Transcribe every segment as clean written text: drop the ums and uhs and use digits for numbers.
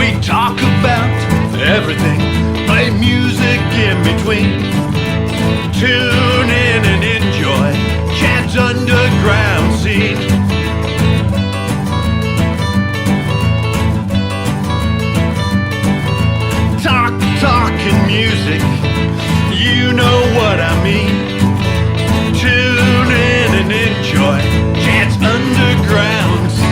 We talk about everything, play music in between. Tune in and enjoy Chad's underground scene. Talking music, you know what I mean. Tune in and enjoy Chad's underground scene.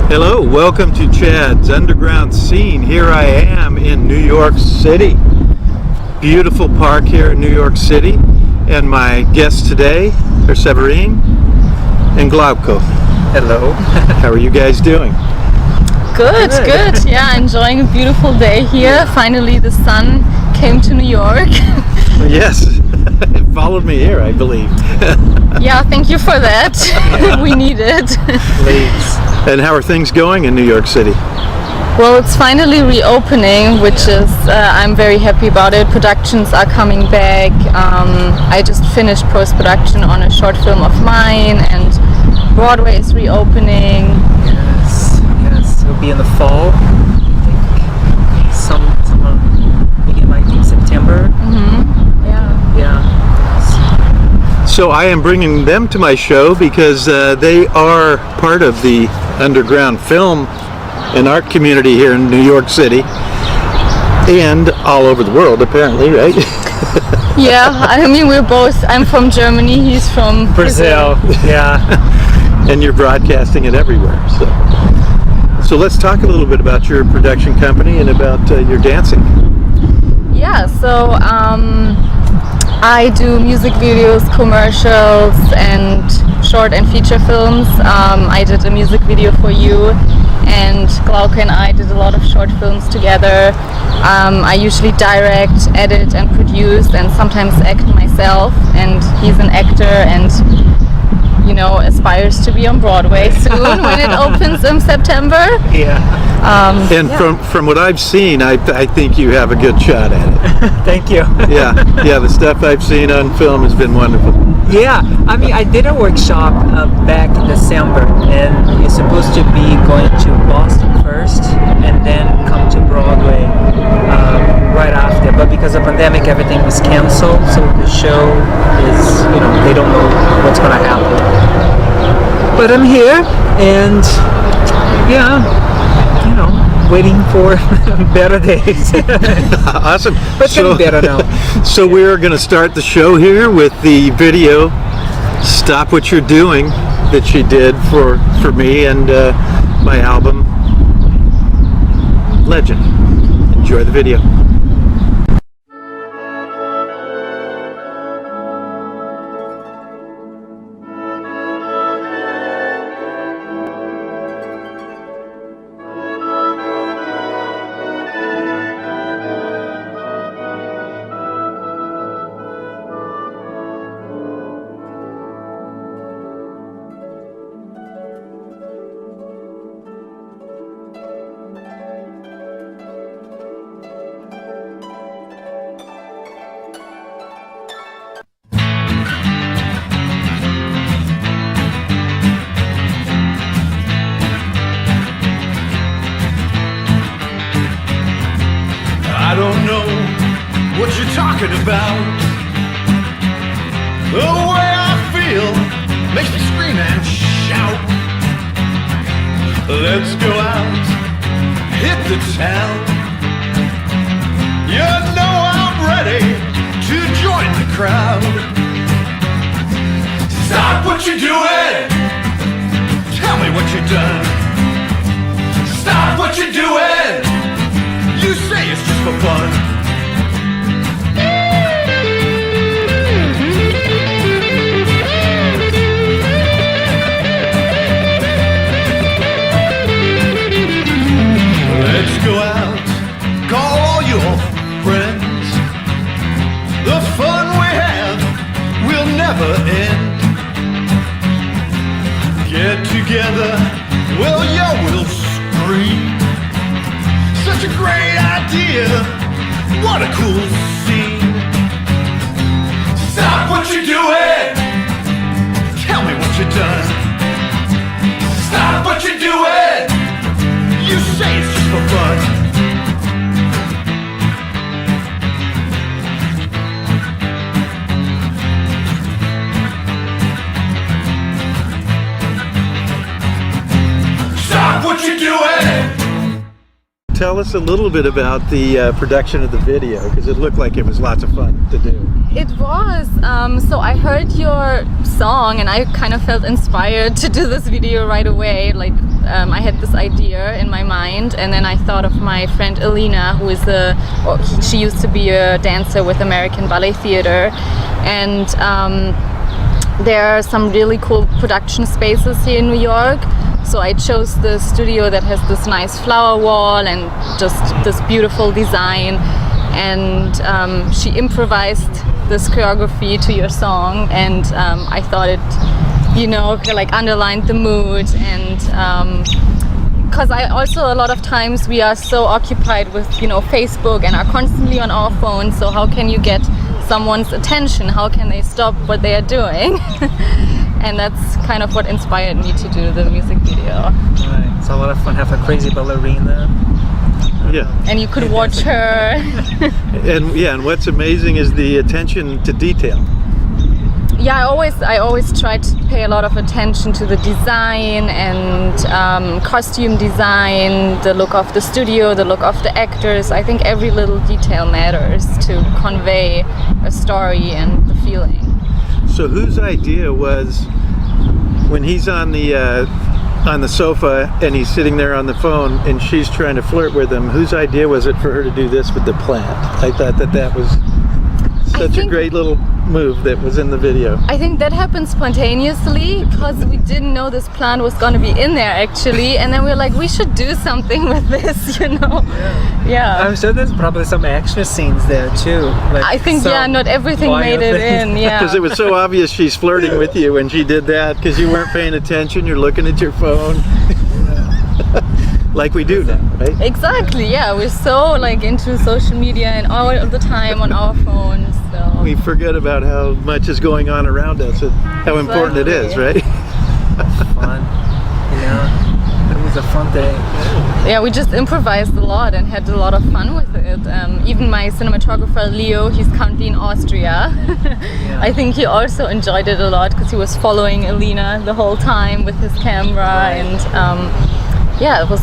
Hello, welcome to Chad's Underground Scene. Here I am in New York City. Beautiful park here in New York City. And my guests today are Severine and Glauco. Hello. How are you guys doing? Good. Yeah, enjoying a beautiful day here. Finally the sun came to New York. Yes, it followed me here, I believe. Yeah, thank you for that. We need it. Please. And how are things going in New York City? Well, it's finally reopening, which is, I'm very happy about it. Productions are coming back. I just finished post-production on a short film of mine, and Broadway is reopening. Yes, it'll be in the fall. I think some begin like in September. Mm-hmm. Yeah. So I am bringing them to my show because they are part of the underground film and art community here in New York City and all over the world, apparently, right? Yeah, I mean, I'm from Germany, he's from Brazil. Yeah. And you're broadcasting it everywhere. So let's talk a little bit about your production company and about your dancing. Yeah, so I do music videos, commercials, and short and feature films. I did a music video for you, and Glauco and I did a lot of short films together. I usually direct, edit, and produce, and sometimes act myself. And he's an actor and, you know, aspires to be on Broadway soon when it opens in September. Yeah. And from what I've seen, I think you have a good shot at it. Thank you. Yeah, the stuff I've seen on film has been wonderful. Yeah, I mean, I did a workshop back in December, and it's supposed to be going to Boston first, and then come to Broadway right after. But because of the pandemic, everything was canceled, so the show is, they don't know what's going to happen. But I'm here, and waiting for better days. Awesome. But getting better now. So we're going to start the show here with the video "Stop What You're Doing" that she did for me and my album Legend. Enjoy the video. I don't know what you're talking about. The way I feel makes me scream and shout. Let's go out, hit the town. You know I'm ready to join the crowd. Stop what you're doing. Tell me what you've done. Stop what you're doing. You say it's just for fun. Let's go out, call all your friends. The fun we have will never end. Get together, well, yeah, we'll scream. Such a great what a cool scene. Stop what you're doing. Tell me what you've done. Stop what you're doing. You say it's just for fun. Stop what you're doing. Tell us a little bit about the production of the video, because it looked like it was lots of fun to do. It was. So I heard your song and I kind of felt inspired to do this video right away. Like I had this idea in my mind, and then I thought of my friend Alina, who is she used to be a dancer with American Ballet Theater, and there are some really cool production spaces here in New York. So I chose the studio that has this nice flower wall and just this beautiful design, and she improvised this choreography to your song, and I thought it, like underlined the mood, and because I also, a lot of times we are so occupied with Facebook and are constantly on our phones, so how can you get someone's attention? How can they stop what they are doing? And that's kind of what inspired me to do the music video. Right. It's a lot of fun. Have a crazy ballerina. Yeah. And you could watch her. And what's amazing is the attention to detail. Yeah, I always try to pay a lot of attention to the design and costume design, the look of the studio, the look of the actors. I think every little detail matters to convey a story and the feeling. So whose idea was, when he's on the sofa and he's sitting there on the phone and she's trying to flirt with him, whose idea was it for her to do this with the plant? I thought that was such a great little move that was in the video. I think that happened spontaneously because we didn't know this plant was going to be in there actually, and then we were like, we should do something with this, Yeah. I'm sure there's probably some extra scenes there too. Like I think not everything made it in. Yeah. Because it was so obvious she's flirting with you when she did that, because you weren't paying attention, you're looking at your phone. Like we do now, right? Exactly, yeah. We're so into social media and all of the time on our phones. So We forget about how much is going on around us and how important it is, right? Fun. Yeah. It was a fun day. yeah, we just improvised a lot and had a lot of fun with it. Even my cinematographer Leo, he's currently in Austria. I think he also enjoyed it a lot because he was following Alina the whole time with his camera, and yeah, it was.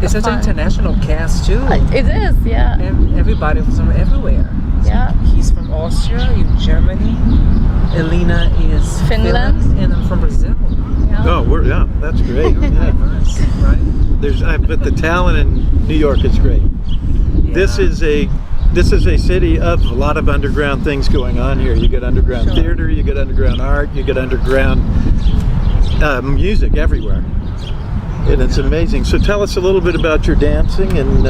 It's such an international cast too. It is, yeah. Everybody from everywhere. Yeah. He's from Austria, you're Germany. Elena is Finland. And I'm from Brazil. Yeah. Oh, that's great. Yeah. Nice, right? But the talent in New York is great. Yeah. This is a city of a lot of underground things going on here. You get underground theater, you get underground art, you get underground music everywhere. And it's amazing. So tell us a little bit about your dancing and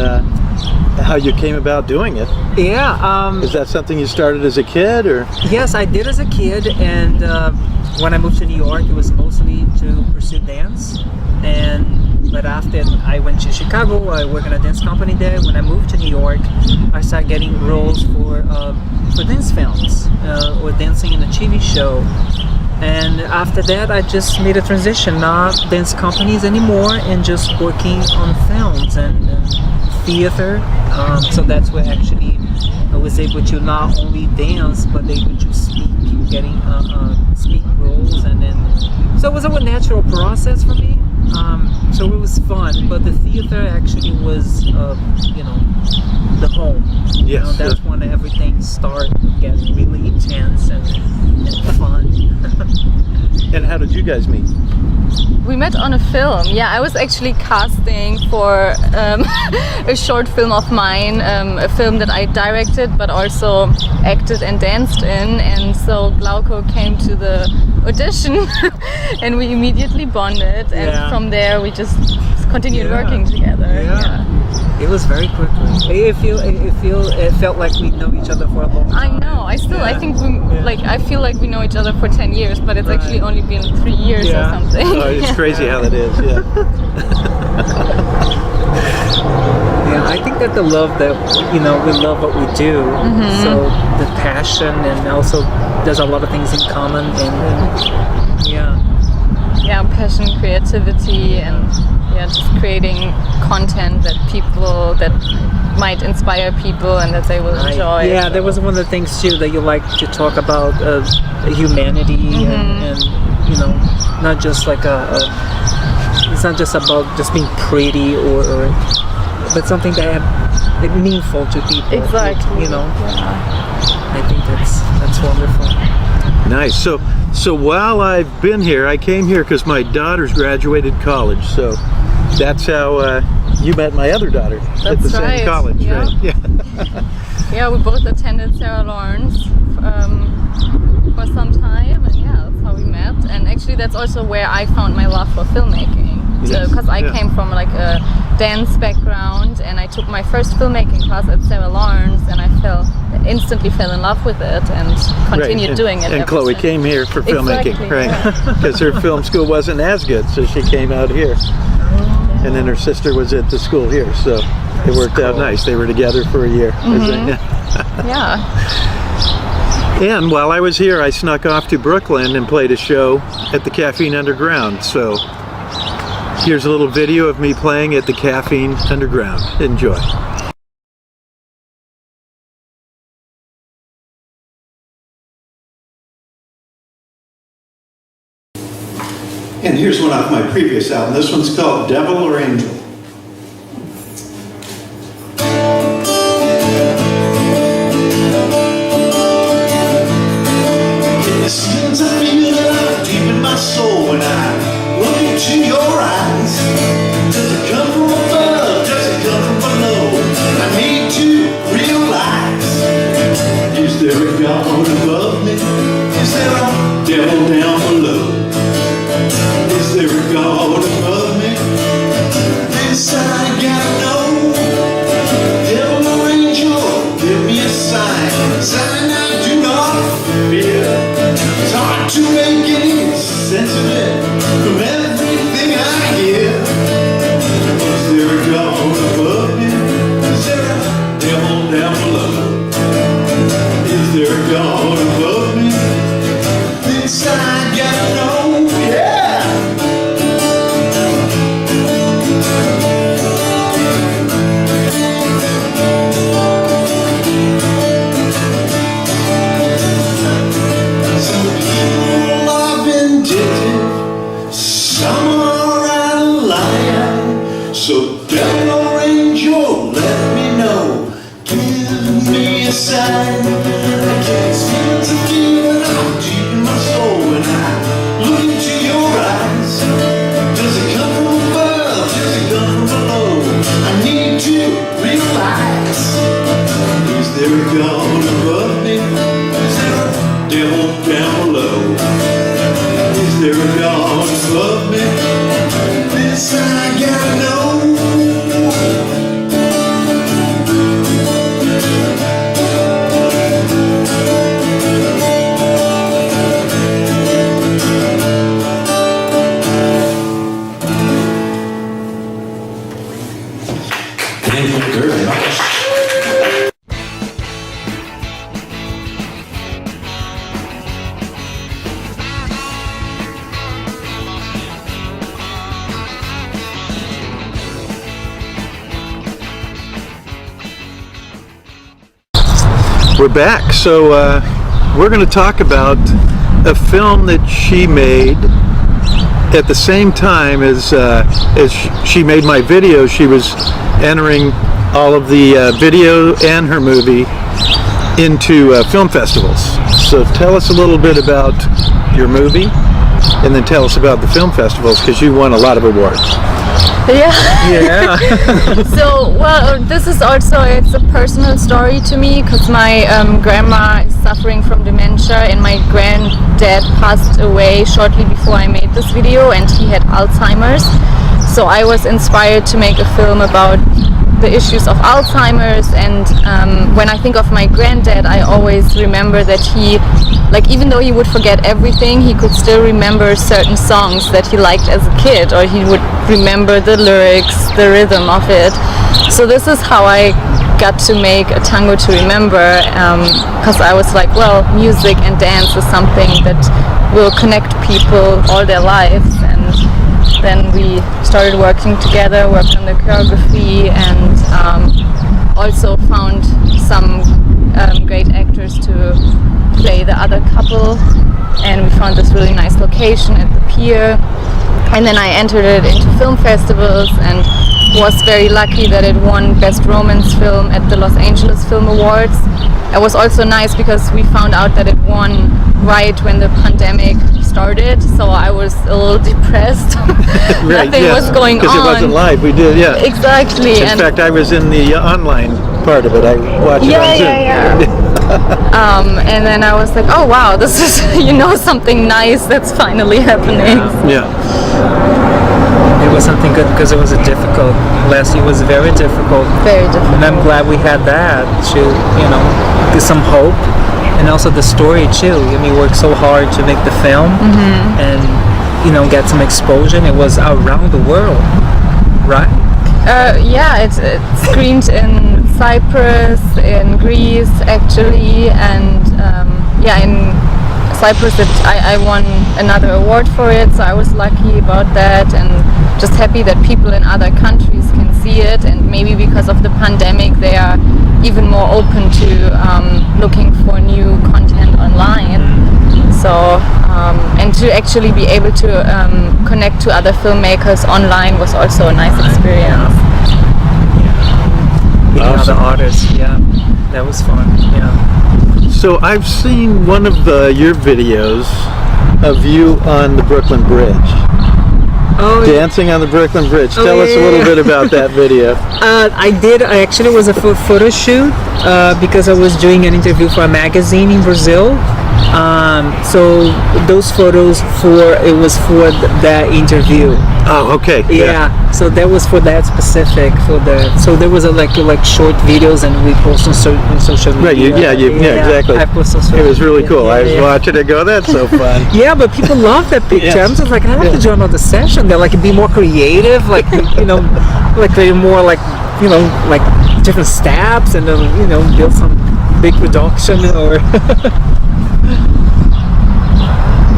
how you came about doing it. Yeah. Is that something you started as a kid, or? Yes, I did as a kid, and when I moved to New York, it was mostly to pursue dance. But after I went to Chicago, I worked in a dance company there. When I moved to New York, I started getting roles for dance films or dancing in a TV show. And after that, I just made a transition, not dance companies anymore, and just working on films and theater. So that's where actually I was able to not only dance, but able to speak, getting speak roles, and then so it was a natural process for me. So it was fun, but the theater actually was, the home. Yes. That's when everything started getting really intense and fun. And how did you guys meet? We met on a film. Yeah, I was actually casting for a short film of mine, a film that I directed but also acted and danced in. And so Glauco came to the audition and we immediately bonded. And from there we just continued working together. Yeah. It was very quickly. It felt like we know each other for a long time. I know. I think I feel like we know each other for 10 years, but it's actually only been 3 years or something. Oh, it's crazy how that is. Yeah. Yeah, I think that the love that we love what we do. So the passion, and also there's a lot of things in common, and yeah, passion, creativity, and just creating content that might inspire people and that they will enjoy. Yeah, that was one of the things too, that you like to talk about humanity, and not just like it's not just about just being pretty or but something that like meaningful to people. Exactly. I think that's wonderful. Nice. So while I've been here, I came here because my daughter's graduated college. So that's how you met my other daughter at the same college, right? Yeah. Yeah, we both attended Sarah Lawrence for some time, and that's how we met. And actually, that's also where I found my love for filmmaking. Because I came from like a dance background, and I took my first filmmaking class at Sarah Lawrence, and I instantly fell in love with it and continued doing it. And Chloe came here for filmmaking, right? Because her film school wasn't as good, so she came out here. And then her sister was at the school here, so it worked out nice. They were together for a year. Yeah. And while I was here, I snuck off to Brooklyn and played a show at the Caffeine Underground. So here's a little video of me playing at the Caffeine Underground. Enjoy. And here's one off my previous album. This one's called Devil or Angel. It seems I feel that I'm deep in my soul when I look into your eyes. Does it come from above? Does it come from below? I need to realize. Is there a God above me? Is there a devil down below? Is there a God above me? This I gotta know. Devil or angel, give me a sign. Sign I do not fear. It's hard to make any sense of it from everything I hear. Is there a God above me? Is there a devil down below? Is there a God above me? This I gotta know. Yeah. So devil or angel, let me know. Give me a sign. I can't stand to feel it out deep in my soul when I look into your eyes. Does it come from above? Does it come from below? I need to realize. Is there a God above me? Is there a devil down below? Is there a God above me? This I gotta know. Thank you very much. We're back, so we're going to talk about a film that she made at the same time as she made my video. She was entering all of the video and her movie into film festivals. So tell us a little bit about your movie, and then tell us about the film festivals, because you won a lot of awards. Yeah. So, well, this is also, it's a personal story to me, because my grandma is suffering from dementia, and my granddad passed away shortly before I made this video, and he had Alzheimer's. So I was inspired to make a film about the issues of Alzheimer's, and when I think of my granddad, I always remember that he, like, even though he would forget everything, he could still remember certain songs that he liked as a kid, or he would remember the lyrics, the rhythm of it. So this is how I got to make A Tango to Remember, because I was like, well, music and dance is something that will connect people all their lives. And then we started working together, worked on the choreography, and also found some great actors to play the other couple. And we found this really nice location at the pier. And then I entered it into film festivals and was very lucky that it won Best Romance Film at the Los Angeles Film Awards. It was also nice because we found out that it won right when the pandemic started, so I was a little depressed. Right, Nothing yeah, was going on. because it wasn't live. We did, yeah. Exactly. In fact, I was in the online part of it. I watched it on Zoom. And then I was like, oh wow, this is something nice that's finally happening. Yeah. It was something good because it was last year was very difficult. Very difficult. And I'm glad we had that to, give some hope. And also the story too. I mean, we worked so hard to make the film and, get some exposure. It was around the world, right? Yeah, it screened in Cyprus, in Greece actually, and in Cyprus I won another award for it, so I was lucky about that, and just happy that people in other countries can see it, and maybe because of the pandemic they are even more open to looking for new content online. So and to actually be able to connect to other filmmakers online was also a nice experience. Meeting other artists, that was fun. So I've seen one of your videos of you on the Brooklyn Bridge. Oh, Dancing on the Brooklyn Bridge. Tell us a little bit about that video. I actually was a photo shoot because I was doing an interview for a magazine in Brazil. So those photos was for that interview. Oh, okay. Yeah. So that was for that specific so there was like short videos and we post on social media. Right. Exactly. I post on social It was really media. cool. I was watching it go, that's so fun. Yeah, but people love that picture. Yes. I'm just like, I have to join another session. They're like, be more creative, like like they're more like different steps and build some big production or.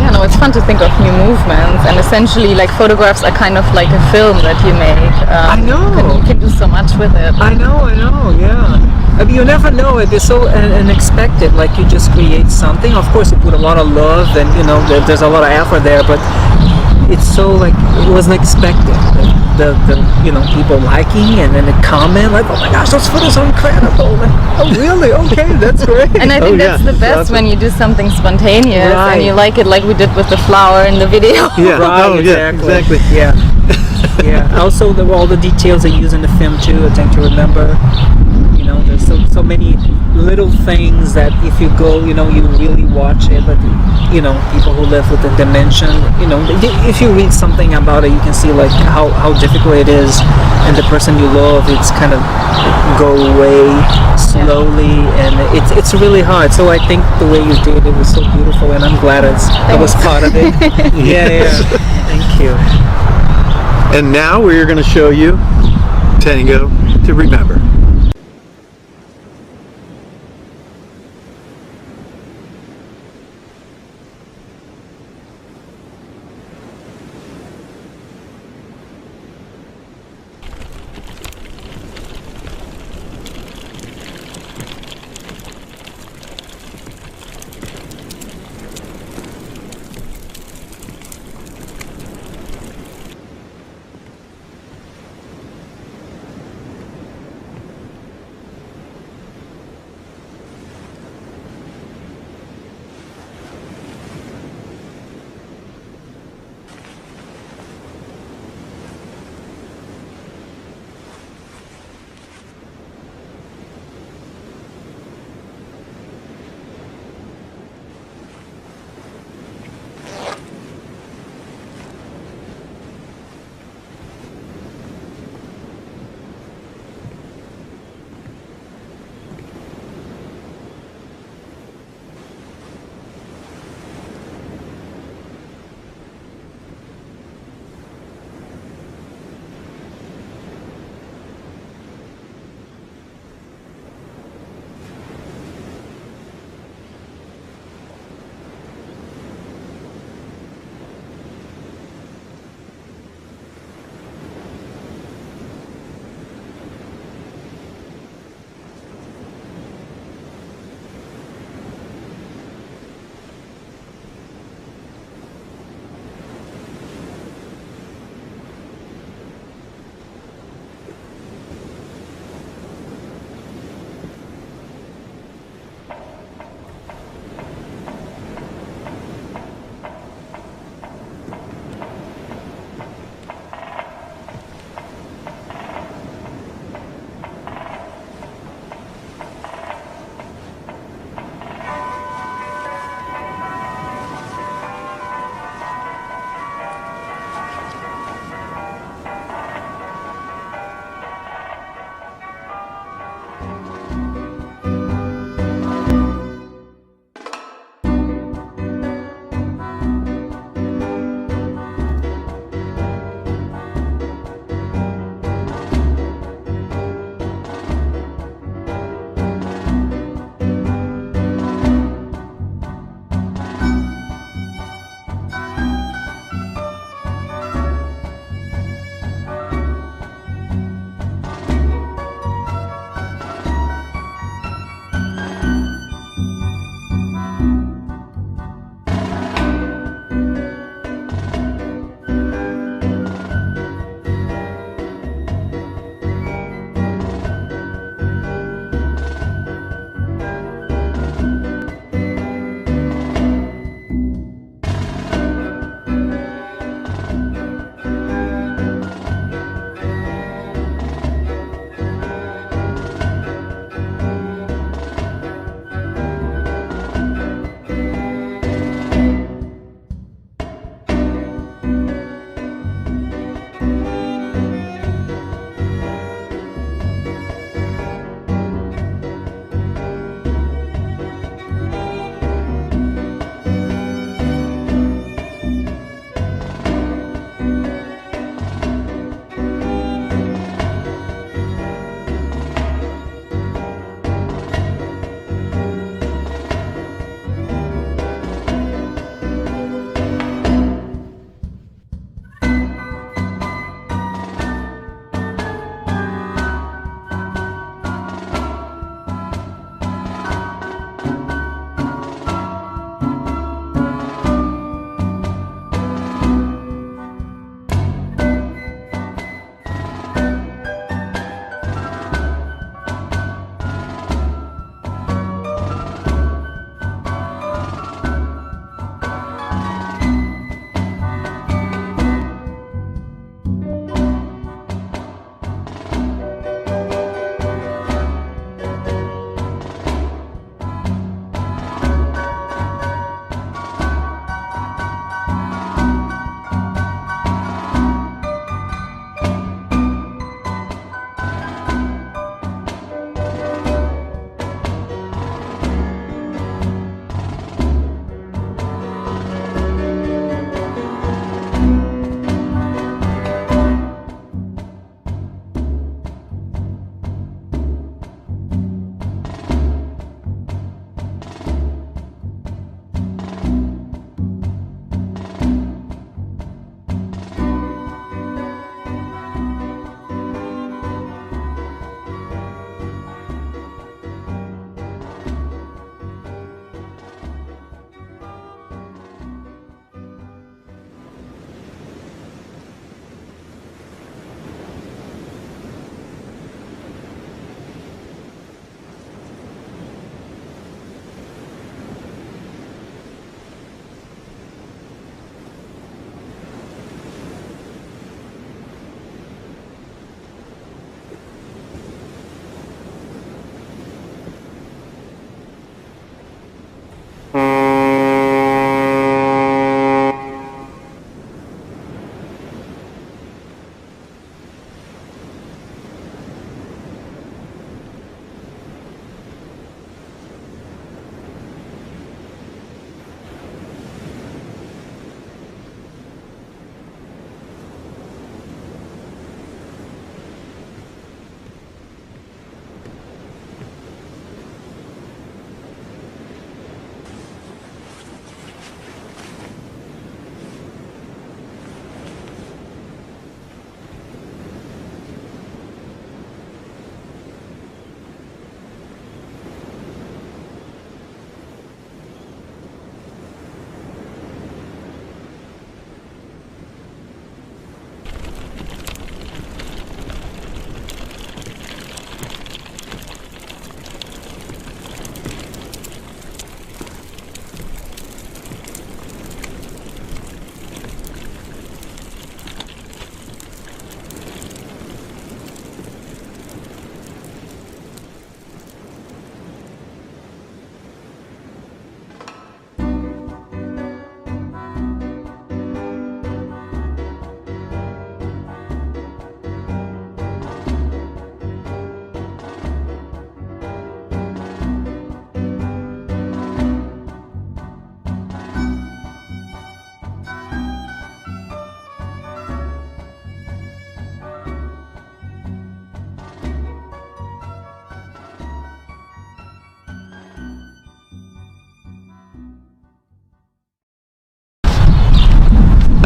Yeah, no, it's fun to think of new movements, and essentially like photographs are kind of like a film that you make. I know. You can do so much with it. I know, yeah. I mean, you never know. It's so unexpected. Like you just create something. Of course, you put a lot of love, and there's a lot of effort there. But it's so like it wasn't expected. The people liking and then the comment like, oh my gosh, those photos are incredible. Like, oh really? Okay, that's great. And I think that's the best awesome. when you do something spontaneous and you like it, like we did with the flower in the video. Yeah. Right, Oh, yeah. exactly. Exactly. Yeah. Yeah. Also, all the details they use in the film too. I think to remember. There's so many little things that if you go, you really watch it. But people who live with the dementia, if you read something about it, you can see like how difficult it is, and the person you love, it's kind of go away slowly, and it's really hard. So I think the way you did it was so beautiful, and I'm glad I was part of it. Yeah. Thank you. And now we're going to show you Tango to Remember.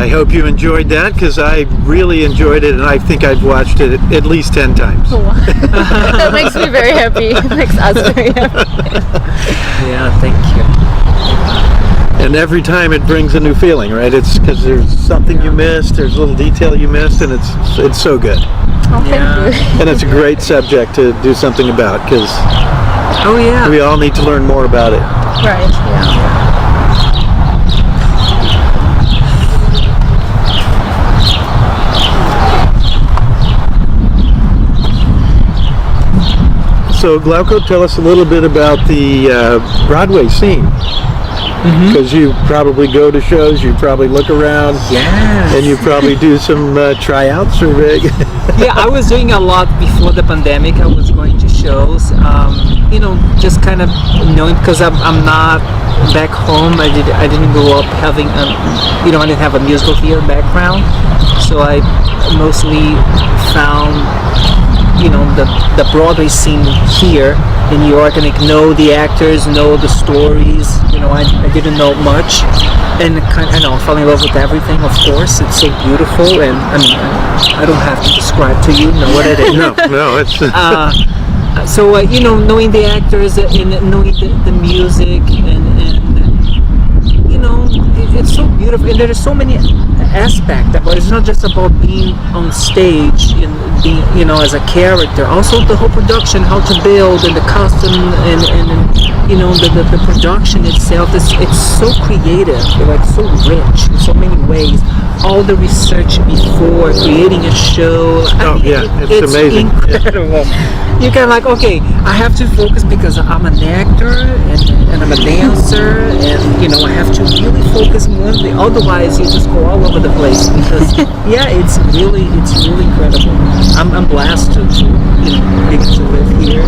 I hope you enjoyed that, because I really enjoyed it, and I think I've watched it at least 10 times. That makes me very happy. It makes us very happy. Yeah, thank you. And every time it brings a new feeling, right? It's because there's something you missed, there's a little detail you missed, and it's so good. Oh, thank Yeah. you. And it's a great subject to do something about, because Oh yeah. we all need to learn more about it. Right, yeah. So Glauco, tell us a little bit about the Broadway scene. Because you probably go to shows, you probably look around, Yes. and you probably do some tryouts or Yeah, I was doing a lot before the pandemic. I was going to shows, just kind of knowing, because I'm not back home. I didn't grow up having, I didn't have a musical theater background, so I mostly found, the Broadway scene here in New York, and know the actors, know the stories. I didn't know much, and fell in love with everything. Of course, it's so beautiful, and I don't have to describe to you know what it is. no, it's So knowing the actors and knowing the music, and it's so beautiful, and there are so many aspects about it. It's not just about being on stage and being as a character. Also the whole production, how to build, and the costume, and the production itself. It's so creative, like so rich in so many ways. All the research before creating a show. It's amazing. Incredible. You can okay, I have to focus because I'm an actor and I'm a dancer, and I have to really focus on one thing. Otherwise, you just go all over the place. Because it's really incredible. I'm blessed to get to live here.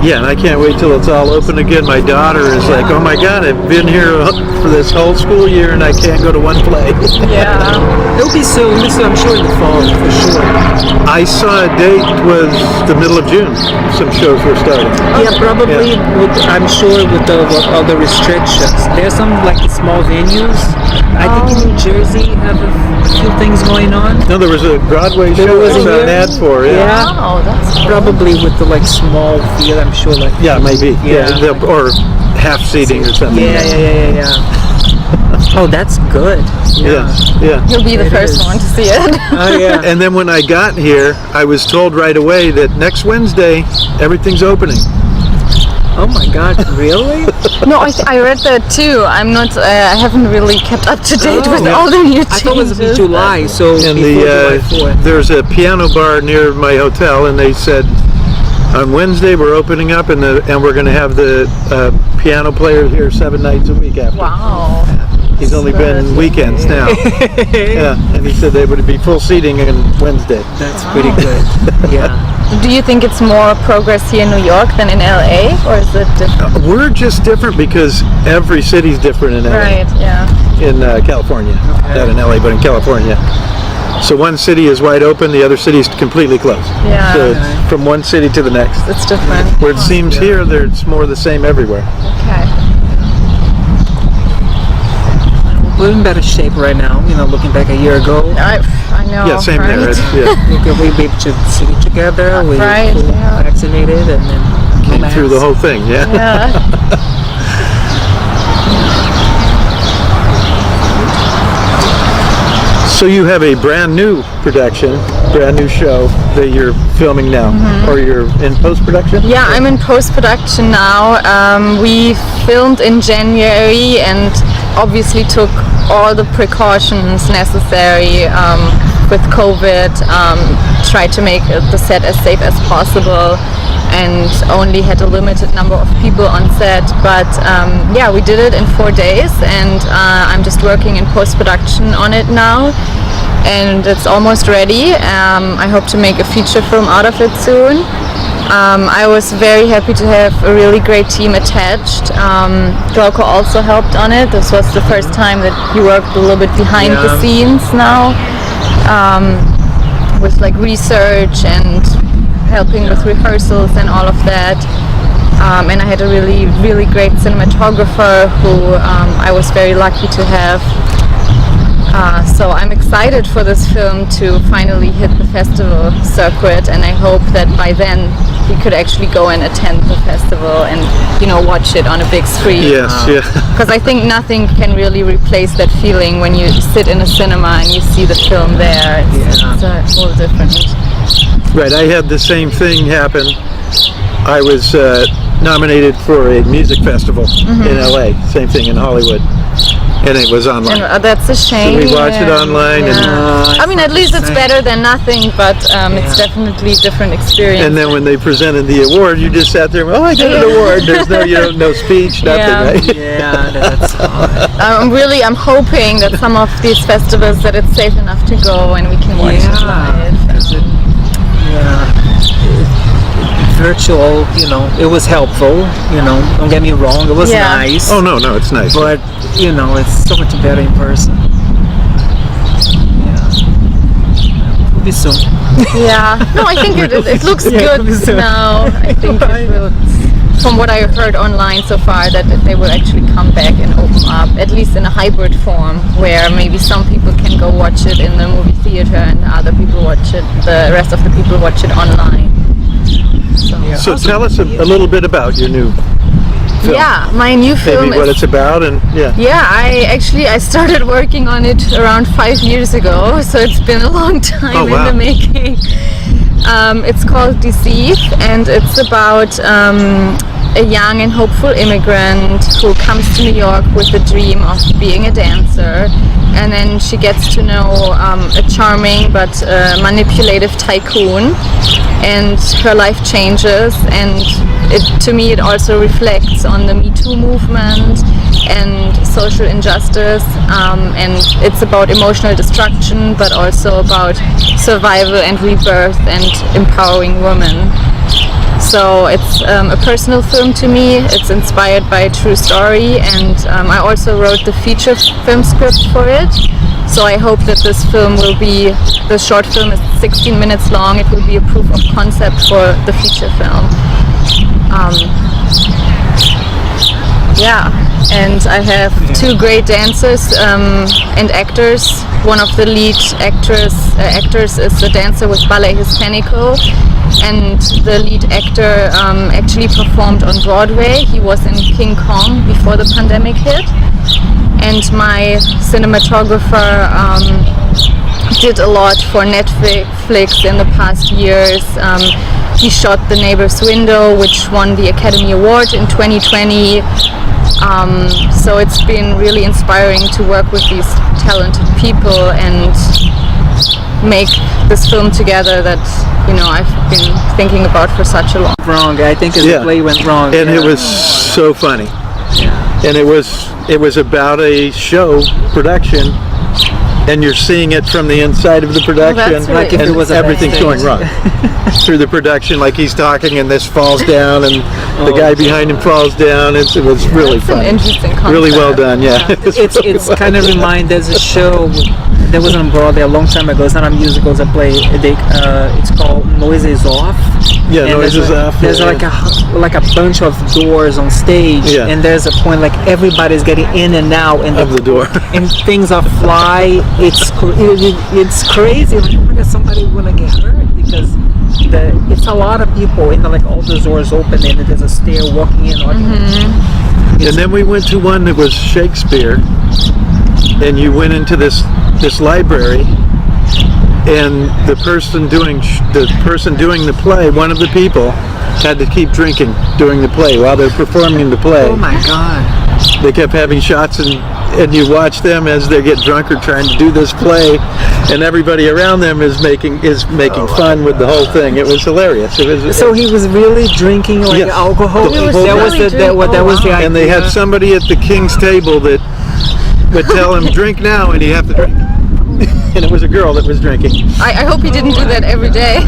Yeah, and I can't wait till it's all open again. My daughter is like, oh my God, I've been here for this whole school year and I can't go to one play. Yeah. It'll be soon, I'm sure in the fall, for sure. I saw a date was the middle of June. Some shows were starting. Yeah, probably. I'm sure with all the restrictions. There's some small venues. I think in New Jersey have a few things going on. No, there was a Broadway show I saw an ad for. Yeah. Oh, that's cool. Probably with the small theater. I'm sure Yeah, maybe. Yeah. Or half seating or something. Yeah. Oh, that's good. Yeah. You'll be the It first is. one to see it. Oh yeah. And then when I got here, I was told right away that next Wednesday, everything's opening. Oh my God, really? No, I read that too. I'm not. I haven't really kept up to date with all the new changes. I thought it was in July, so And before July 4th. there's a piano bar near my hotel, and they said on Wednesday we're opening up, and we're going to have the piano player here 7 nights a week after. Wow. He's only been weekends now. Yeah, and he said they would be full seating on Wednesday. That's pretty good. Yeah. Do you think it's more progress here in New York than in LA, or is it different? We're just different because every city's different in LA. Right. Yeah. In California, not in LA, but in California. So one city is wide open, the other city is completely closed. Yeah. So it's from one city to the next. It's different. Where it seems here, it's more the same everywhere. Okay. We're in better shape right now, looking back a year ago. I know. Yeah, same right? there. We'll be able to sit together, we Right, were yeah. vaccinated, and then Came through the whole thing, yeah. Yeah. So you have a brand new production, brand new show that you're filming now, or you're in post-production? Yeah, I'm in post-production now. We filmed in January and obviously took all the precautions necessary with COVID, tried to make the set as safe as possible, and only had a limited number of people on set. But yeah, we did it in 4 days, and I'm just working in post-production on it now. And it's almost ready. I hope to make a feature film out of it soon. I was very happy to have a really great team attached. Glauco also helped on it. This was the first time that he worked a little bit behind the scenes now, with research and helping with rehearsals and all of that. And I had a really, really great cinematographer who I was very lucky to have. So I'm excited for this film to finally hit the festival circuit, and I hope that by then we could actually go and attend the festival and, you know, watch it on a big screen. Yes, yeah. Because I think nothing can really replace that feeling when you sit in a cinema and you see the film there. It's a whole different. Right, I had the same thing happen. I was nominated for a music festival in LA, same thing in Hollywood, and it was online. And, that's a shame. So we watched it online, and I mean, at least it's better than nothing, but it's definitely a different experience. and then when they presented the award, you just sat there, oh, I got an award. There's no speech, nothing, right? Yeah, that's I'm hoping that some of these festivals that it's safe enough to go and we can watch it live. Virtual, you know, it was helpful, you know, don't get me wrong, it was nice. Oh, no, it's nice. But, you know, it's so much better in person. We'll be soon. Yeah. No, I think it looks good now. I think it will, from what I heard online so far, that they will actually come back and open up, at least in a hybrid form, where maybe some people can go watch it in the movie theater and other people watch it, the rest of the people watch it online. So tell us a little bit about your new film. Yeah, my new film Maybe what it's about, and I started working on it around 5 years ago, so it's been a long time in the making. It's called Deceive, and it's about a young and hopeful immigrant who comes to New York with the dream of being a dancer, and then she gets to know a charming but manipulative tycoon, and her life changes, and to me it also reflects on the Me Too movement and social injustice, and it's about emotional destruction but also about survival and rebirth and empowering women. So it's a personal film to me. It's inspired by a true story, and I also wrote the feature film script for it. So I hope that this film will be, the short film is 16 minutes long, it will be a proof of concept for the feature film. And I have two great dancers and actors. One of the lead actors is a dancer with Ballet Hispanico, and the lead actor actually performed on Broadway. He was in King Kong before the pandemic hit. And my cinematographer did a lot for Netflix in the past years. He shot The Neighbor's Window, which won the Academy Award in 2020. So it's been really inspiring to work with these talented people and make this film together that, you know, I've been thinking about for such a long time. Wrong, I think the play went wrong. And it was so funny. And it was about a show production, and you're seeing it from the inside of the production, like if it was everything's going wrong through the production. Like he's talking, and this falls down, and the guy behind him falls down. It was really fun. An interesting concept. Really well done. Yeah. It's kind of there's a show that was on Broadway a long time ago. It's not a musical, it's a play. It's called Noises Off. Yeah, and Noises Off. There's like a bunch of doors on stage, and there's a point like everybody's getting in and out of the door, and things are fly. It's crazy. Like, oh my God, somebody gonna get hurt because it's a lot of people, and like all the doors open, and there's a stair walking in. And then we went to one that was Shakespeare, and you went into this library, and the person doing the play, one of the people, had to keep drinking during the play while they're performing the play. Oh my God! They kept having shots, and you watch them as they get drunk or trying to do this play, and everybody around them is making fun with the whole thing. It was hilarious. So he was really drinking like alcohol. That was the idea. And they had somebody at the king's table that would tell him, "Drink now," and he'd have to drink. And it was a girl that was drinking. I hope he didn't do that every day.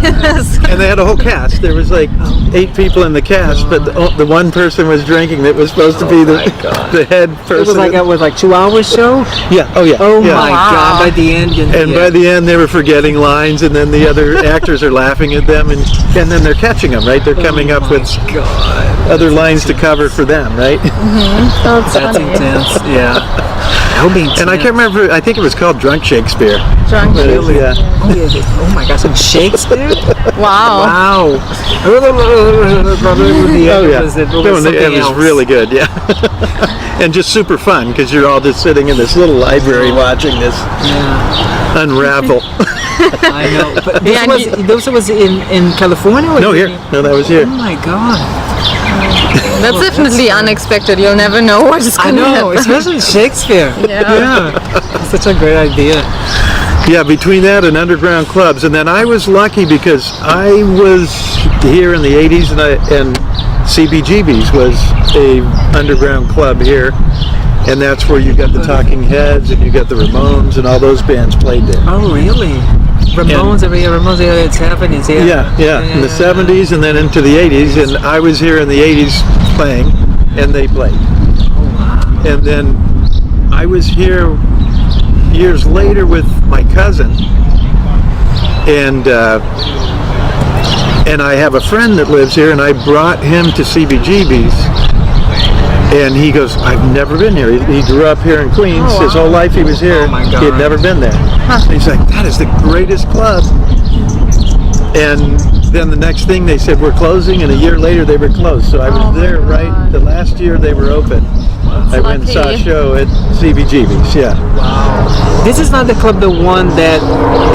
And they had a whole cast. There was like 8 people in the cast, but the one person was drinking that was supposed to be the head person. It was like 2-hour show? Yeah. Oh yeah. Oh my God. By the end. By the end they were forgetting lines, and then the other actors are laughing at them, and then they're catching them, right? They're coming up with other lines to cover for them, right? Mm-hmm. That's intense. Yeah. That would be And I can't remember, I think it was called Drunk Shakespeare. Drunk But, Shakespeare. yeah. Oh, yeah. Oh my gosh, and Shakespeare? Wow. Wow. Oh yeah, It was it something was else. really good, yeah. And just super fun because you're all just sitting in this little library watching this Yeah, unravel. I know. But Yeah, this was in California? Or No, here. No, that was here. Oh my god. That's definitely unexpected. You'll never know what is I going to know, happen. especially Shakespeare. Yeah. It's such a great idea. Yeah, between that and underground clubs, and then I was lucky because I was here in the '80s, and CBGB's was a underground club here, and that's where you got the Talking Heads and you got the Ramones and all those bands played there. Oh, really? Ramones, it's happening. Yeah, in the '70s and then into the '80s, and I was here in the '80s playing, and they played. Oh, wow. And then I was here years later with my cousin, and I have a friend that lives here, and I brought him to CBGB's, and he goes, I've never been here. He grew up here in Queens. Oh, wow. His whole life he was here. Oh, my He had God. never been there. He's like, that is the greatest club. And then the next thing they said, we're closing, and a year later they were closed. So I was Oh, my there right God. the last year they were open. I went and saw a lucky. show at CBGB's, yeah. This is not the club, the one that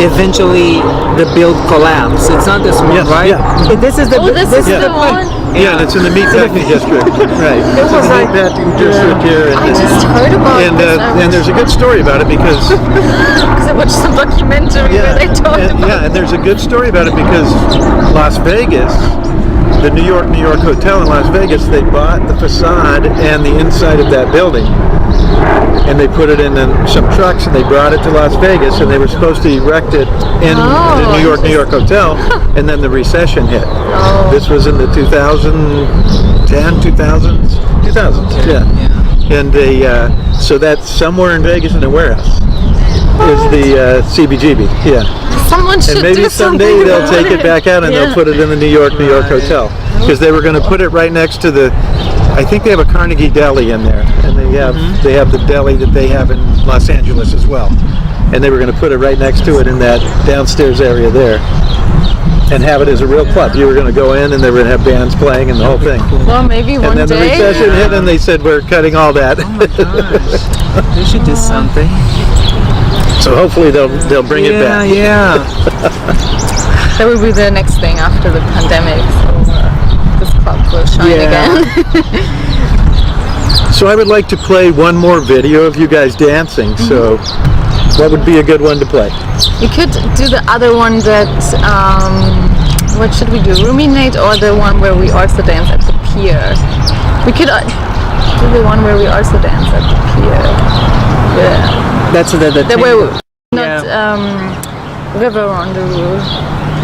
eventually the build collapsed. It's not this one, Yes, right? yeah. This is the Oh, this is Yeah. the one. Yeah, and it's in the meatpacking district. Right. It's in the like- meatpacking district here. I just heard about and, this. and there's a good story about it because Because I watched some documentary where they talked about and there's a good story about it because Las Vegas, the New York Hotel in Las Vegas, they bought the facade and the inside of that building, and they put it in some trucks and they brought it to Las Vegas, and they were supposed to erect it in the New York Hotel, and then the recession hit. Oh. This was in the 2000s, yeah. And they so that's somewhere in Vegas in a warehouse is the CBGB, yeah. Someone should And maybe do someday something they'll about take it back out and Yeah. they'll put it in the New York Hotel, because they were going to put it right next to the. I think they have a Carnegie Deli in there, and they have the deli that they have in Los Angeles as well, and they were going to put it right next to it in that downstairs area there, and have it as a real club. You were going to go in, and they were going to have bands playing and the whole thing. Well, maybe one And then the day. recession hit, and they said we're cutting all that. Oh my gosh. They should do something. So hopefully they'll bring it back. Yeah. That will be the next thing after the pandemic. So this club will shine Yeah. again. So I would like to play one more video of you guys dancing. So what would be a good one to play? We could do the other one that. What should we do? Ruminate or the one where we also dance at the pier? We could do the one where we also dance at the pier. Yeah. That's the The way not Yeah. River Rendezvous.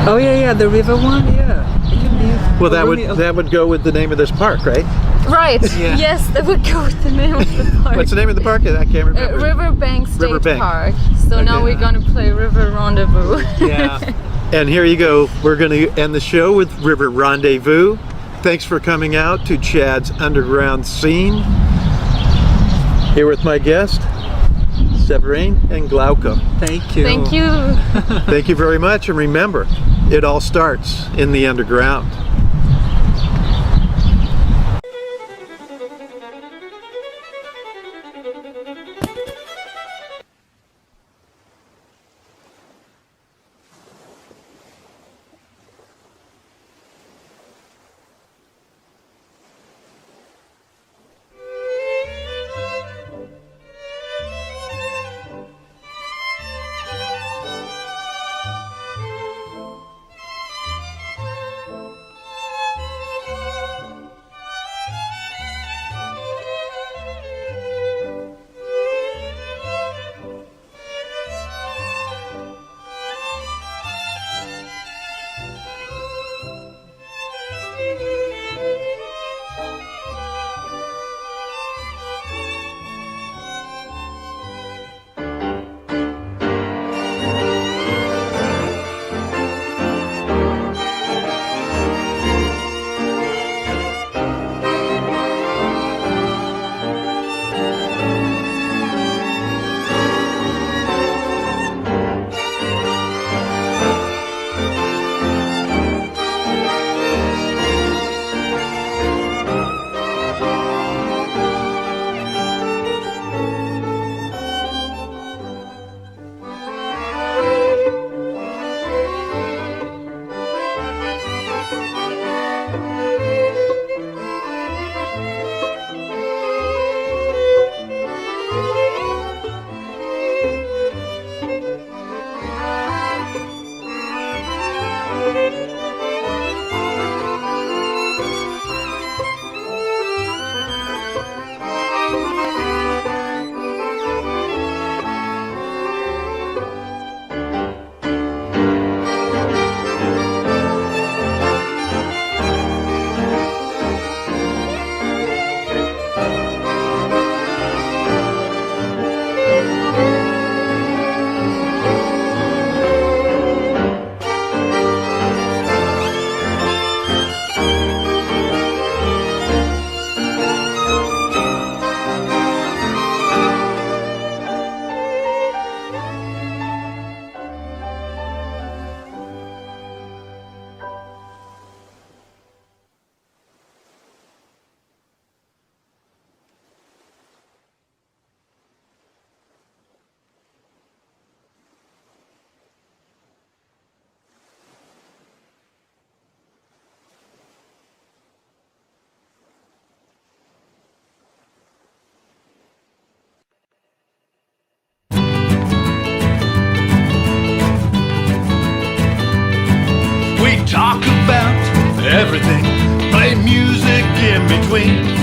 Oh yeah, the river one. Yeah. It could be. Well, that would go with the name of this park, right? Right. Yeah. Yes, that would go with the name of the park. What's the name of the park? I can't remember. Riverbank State Riverbank. Park. So now Okay. we're gonna play River Rendezvous. Yeah. And here you go. We're going to end the show with River Rendezvous. Thanks for coming out to Chad's Underground Scene. Here with my guest, Severine and Glauco. Thank you. Thank you. Thank you very much, and remember, it all starts in the underground. between.